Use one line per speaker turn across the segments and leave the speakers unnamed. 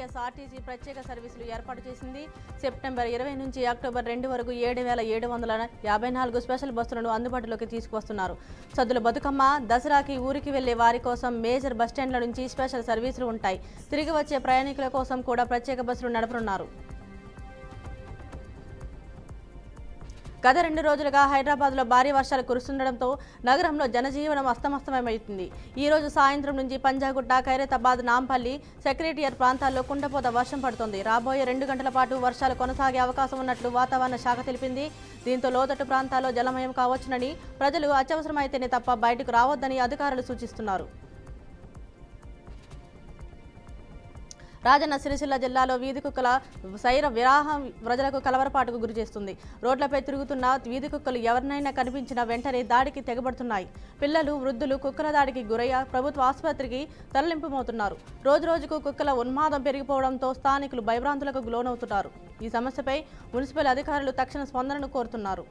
RTC ప్రత్యేక సర్వీసులు ఏర్పాటు చేసింది. సెప్టెంబర్ 20 నుంచి అక్టోబర్ 2 వరకు 7,754 స్పెషల్ బస్సులను అందుబాటులోకి తీసుకువస్తున్నారు. సద్దుల బతుకమ్మ, దసరాకి ఊరికి వెళ్లే వారి కోసం మేజర్ బస్టాండ్ల నుంచి స్పెషల్ సర్వీసులు ఉంటాయి. తిరిగి వచ్చే ప్రయాణికుల కోసం కూడా ప్రత్యేక బస్సులు నడపనున్నారు. గత 2 రోజులుగా హైదరాబాద్లో భారీ వర్షాలు కురుస్తుండటంతో నగరంలో జనజీవనం అస్తమస్తమవుతుంది. ఈ రోజు సాయంత్రం నుంచి పంజాగుట్ట, ఖైరతాబాద్, నాంపల్లి, సెక్రటేరియట్ ప్రాంతాల్లో కుండపోత వర్షం పడుతోంది. రాబోయే 2 గంటల పాటు వర్షాలు కొనసాగే అవకాశం ఉన్నట్లు వాతావరణ శాఖ తెలిపింది. దీంతో లోతట్టు ప్రాంతాల్లో జలమయం కావచ్చునని, ప్రజలు అత్యవసరమైతేనే తప్ప బయటకు రావద్దని అధికారులు సూచిస్తున్నారు. రాజన్న సిరిసిల్ల జిల్లాలో వీధి కుక్కల శైర విరాహం ప్రజలకు కలవరపాటుకు గురిచేస్తుంది. రోడ్లపై తిరుగుతున్న వీధి కుక్కలు ఎవరినైనా కనిపించిన వెంటనే దాడికి తెగబడుతున్నాయి. పిల్లలు, వృద్ధులు కుక్కల దాడికి గురయ్య ప్రభుత్వ ఆసుపత్రికి తరలింపుమవుతున్నారు. రోజురోజుకు కుక్కల ఉన్మాదం పెరిగిపోవడంతో స్థానికులు భయభ్రాంతులకు లోనవుతున్నారు. ఈ సమస్యపై మున్సిపల్ అధికారులు తక్షణ స్పందనను కోరుతున్నారు.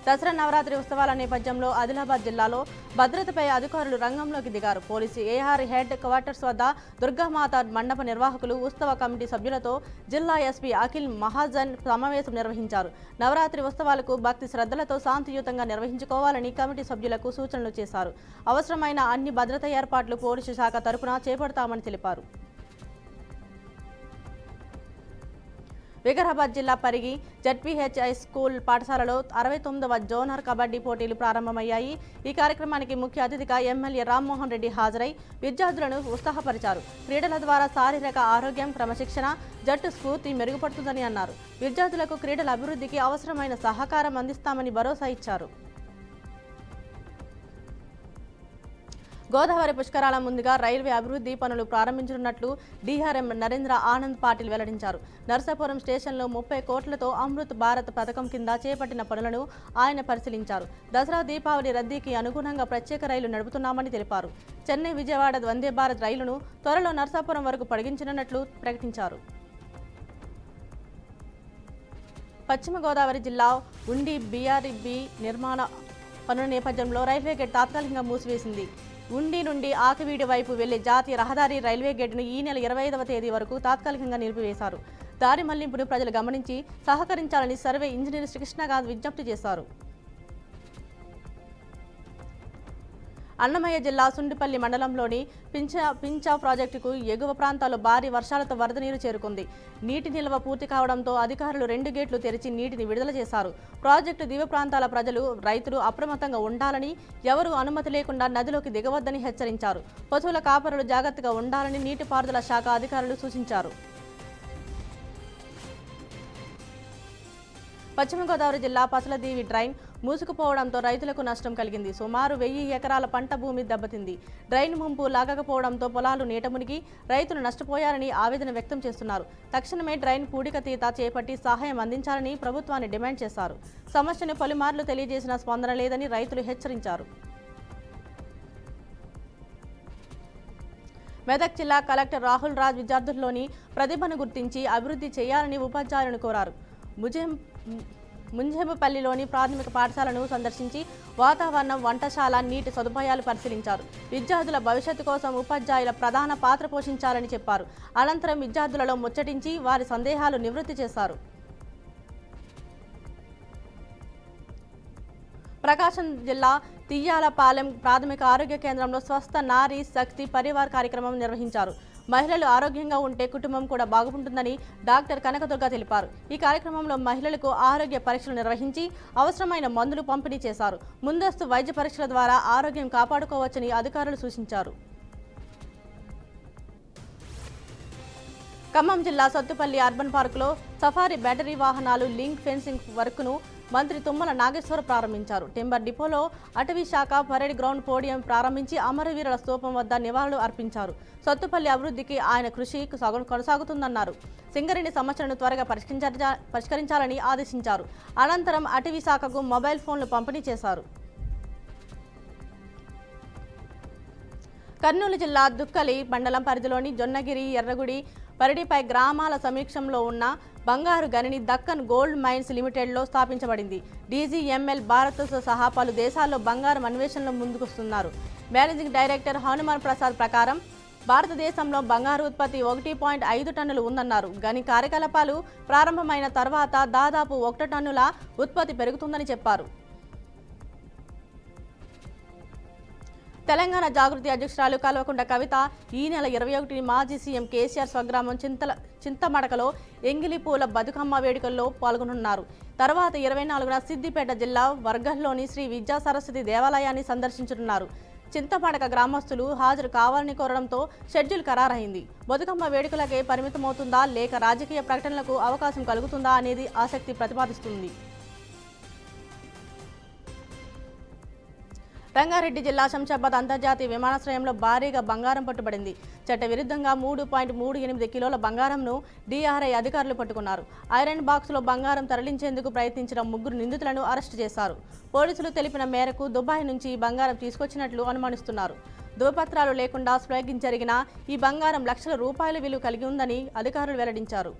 దసరా నవరాత్రి ఉత్సవాల నేపథ్యంలో ఆదిలాబాద్ జిల్లాలో భద్రతపై అధికారులు రంగంలోకి దిగారు. పోలీసు ఏఆర్ హెడ్ క్వార్టర్స్ వద్ద దుర్గామాత మండప నిర్వాహకులు, ఉత్సవ కమిటీ సభ్యులతో జిల్లా ఎస్పీ అఖిల్ మహాజన్ సమావేశం నిర్వహించారు. నవరాత్రి ఉత్సవాలకు భక్తి శ్రద్ధలతో శాంతియుతంగా నిర్వహించుకోవాలని కమిటీ సభ్యులకు సూచనలు చేశారు. అవసరమైన అన్ని భద్రతా ఏర్పాట్లు పోలీసు శాఖ తరపున చేపడతామని తెలిపారు. వికారాబాద్ జిల్లా పరిగి జడ్పీహెచ్ఐ స్కూల్ పాఠశాలలో 69వ జోనర్ కబడ్డీ పోటీలు ప్రారంభమయ్యాయి. ఈ కార్యక్రమానికి ముఖ్య అతిథిగా ఎమ్మెల్యే రామ్మోహన్ రెడ్డి హాజరై విద్యార్థులను ఉత్సాహపరిచారు. క్రీడల ద్వారా శారీరక ఆరోగ్యం, క్రమశిక్షణ, జట్టు స్ఫూర్తి మెరుగుపడుతుందని అన్నారు. విద్యార్థులకు క్రీడల అభివృద్ధికి అవసరమైన సహకారం అందిస్తామని భరోసా ఇచ్చారు. గోదావరి పుష్కరాల ముందుగా రైల్వే అభివృద్ధి పనులు ప్రారంభించనున్నట్లు డీఆర్ఎం నరేంద్ర ఆనంద్ పాటిల్ వెల్లడించారు. నర్సాపురం స్టేషన్లో 30 కోట్లతో అమృత్ భారత్ పథకం కింద చేపట్టిన పనులను ఆయన పరిశీలించారు. దసరా, దీపావళి రద్దీకి అనుగుణంగా ప్రత్యేక రైలు నడుపుతున్నామని తెలిపారు. చెన్నై, విజయవాడ వందే భారత్ రైలును త్వరలో నర్సాపురం వరకు పొడిగించనున్నట్లు ప్రకటించారు. పశ్చిమ గోదావరి జిల్లా ఉండి బీఆర్బీ నిర్మాణ పనుల నేపథ్యంలో రైల్వే గేట్ తాత్కాలికంగా మూసివేసింది. ఉండి నుండి ఆకివీడి వైపు వెళ్లే జాతీయ రహదారి రైల్వే గేట్ను ఈ నెల 25వ తేదీ వరకు తాత్కాలికంగా నిలిపివేశారు. దారి మళ్లింపును ప్రజలు గమనించి సహకరించాలని సర్వే ఇంజనీర్ శ్రీకృష్ణకాంత్ విజ్ఞప్తి చేశారు. అన్నమయ్య జిల్లా సుండిపల్లి మండలంలోని పించా ప్రాజెక్టుకు ఎగువ ప్రాంతాల్లో భారీ వర్షాలతో వరద నీరు చేరుకుంది. నీటి నిల్వ పూర్తి కావడంతో అధికారులు 2 గేట్లు తెరిచి నీటిని విడుదల చేశారు. ప్రాజెక్టు దిగువ ప్రాంతాల ప్రజలు, రైతులు అప్రమత్తంగా ఉండాలని, ఎవరూ అనుమతి లేకుండా నదిలోకి దిగవద్దని హెచ్చరించారు. పశువుల కాపరులు జాగ్రత్తగా ఉండాలని నీటిపారుదల శాఖ అధికారులు సూచించారు. పశ్చిమ గోదావరి జిల్లా పసలదీవి డ్రైన్ మూసుకుపోవడంతో రైతులకు నష్టం కలిగింది. సుమారు 1000 ఎకరాల పంట భూమి దెబ్బతింది. డ్రైన్ ముంపు లాగకపోవడంతో పొలాలు నీట మునిగి రైతులు నష్టపోయారని ఆవేదన వ్యక్తం చేస్తున్నారు. తక్షణమే డ్రైన్ పూడికతీత చేపట్టి సహాయం అందించాలని ప్రభుత్వాన్ని డిమాండ్ చేశారు. సమస్యను పలుమార్లు తెలియజేసిన స్పందన లేదని రైతులు హెచ్చరించారు. మెదక్ జిల్లా కలెక్టర్ రాహుల్ రాజ్ విద్యార్థుల్లోని ప్రతిభను గుర్తించి అభివృద్ధి చేయాలని ఉపాధ్యాయులను కోరారు. ముంజేబుపల్లిలోని ప్రాథమిక పాఠశాలను సందర్శించి వాతావరణం, వంటశాల, నీటి సదుపాయాలు పరిశీలించారు. విద్యార్థుల భవిష్యత్తు కోసం ఉపాధ్యాయుల ప్రధాన పాత్ర పోషించాలని చెప్పారు. అనంతరం విద్యార్థులలో ముచ్చటించి వారి సందేహాలు నివృత్తి చేశారు. ప్రకాశం జిల్లా తియ్యాలపాలెం ప్రాథమిక ఆరోగ్య కేంద్రంలో స్వస్థ నారీ శక్తి పరివార్ కార్యక్రమం నిర్వహించారు. మహిళలు ఆరోగ్యంగా ఉంటే కుటుంబం కూడా బాగుంటుందని డాక్టర్ కనకదుర్గ తెలిపారు. ఈ కార్యక్రమంలో మహిళలకు ఆరోగ్య పరీక్షలు నిర్వహించి అవసరమైన మందులు పంపిణీ చేశారు. ముందస్తు వైద్య పరీక్షల ద్వారా ఆరోగ్యం కాపాడుకోవచ్చని అధికారులు సూచించారు. ఖమ్మం జిల్లా సత్తుపల్లి అర్బన్ పార్కులో సఫారీ బ్యాటరీ వాహనాలు లింక్ ఫెన్సింగ్ వర్క్ను మంత్రి తుమ్మల నాగేశ్వర ప్రారంభించారు. టింబర్ డిపోలో అటవీ శాఖ పరేడ్ గ్రౌండ్ పోడియం ప్రారంభించి అమరవీరుల స్తూపం వద్ద నివాళులు అర్పించారు. సత్తుపల్లి అభివృద్ధికి ఆయన కృషి కొనసాగుతుందన్నారు. సింగరేణి సమస్యలను త్వరగా పరిష్కరించాలని ఆదేశించారు. అనంతరం అటవీ శాఖకు మొబైల్ ఫోన్లు పంపిణీ చేశారు. కర్నూలు జిల్లా దుక్కలి మండలం పరిధిలోని జొన్నగిరి, ఎర్రగుడి, పరిడిపై గ్రామాల సమీక్షంలో ఉన్న బంగారు గనిని దక్కన్ గోల్డ్ మైన్స్ లిమిటెడ్లో స్థాపించబడింది. డీజీఎంఎల్ భారత్తో సహా పలు దేశాల్లో బంగారం అన్వేషణలో ముందుకొస్తున్నారు. మేనేజింగ్ డైరెక్టర్ హనుమాన్ ప్రసాద్ ప్రకారం భారతదేశంలో బంగారు ఉత్పత్తి 1.5 టన్నులు ఉందన్నారు. గని కార్యకలాపాలు ప్రారంభమైన తర్వాత దాదాపు 1 టన్నుల ఉత్పత్తి పెరుగుతుందని చెప్పారు. తెలంగాణ జాగృతి అధ్యక్షురాలు కల్వకుంట్ల కవిత ఈ నెల 21 మాజీ సీఎం కేసీఆర్ స్వగ్రామం చింతమడకలో ఎంగిలిపూల బతుకమ్మ వేడుకల్లో పాల్గొనున్నారు. తర్వాత 24న సిద్దిపేట జిల్లా వర్గల్లోని శ్రీ విద్యా సరస్వతి దేవాలయాన్ని సందర్శించనున్నారు. చింతమడక గ్రామస్తులు హాజరు కావాలని కోరడంతో షెడ్యూల్ ఖరారైంది. బతుకమ్మ వేడుకలకే పరిమితమవుతుందా లేక రాజకీయ ప్రకటనలకు అవకాశం కలుగుతుందా అనేది ఆసక్తి ప్రతిపాదిస్తుంది. రంగారెడ్డి జిల్లా శంషాబాద్ అంతర్జాతీయ విమానాశ్రయంలో భారీగా బంగారం పట్టుబడింది. చట్టవిరుద్ధంగా 3.38 కిలోల బంగారంను డీఆర్ఐ అధికారులు పట్టుకున్నారు. ఐరన్ బాక్స్లో బంగారం తరలించేందుకు ప్రయత్నించిన 3 నిందితులను అరెస్టు చేశారు. పోలీసులు తెలిపిన మేరకు దుబాయ్ నుంచి బంగారం తీసుకొచ్చినట్లు అనుమానిస్తున్నారు. ధృవపత్రాలు లేకుండా స్మగ్లింగ్ జరిగిన ఈ బంగారం లక్షల రూపాయల విలువ కలిగి ఉందని అధికారులు వెల్లడించారు.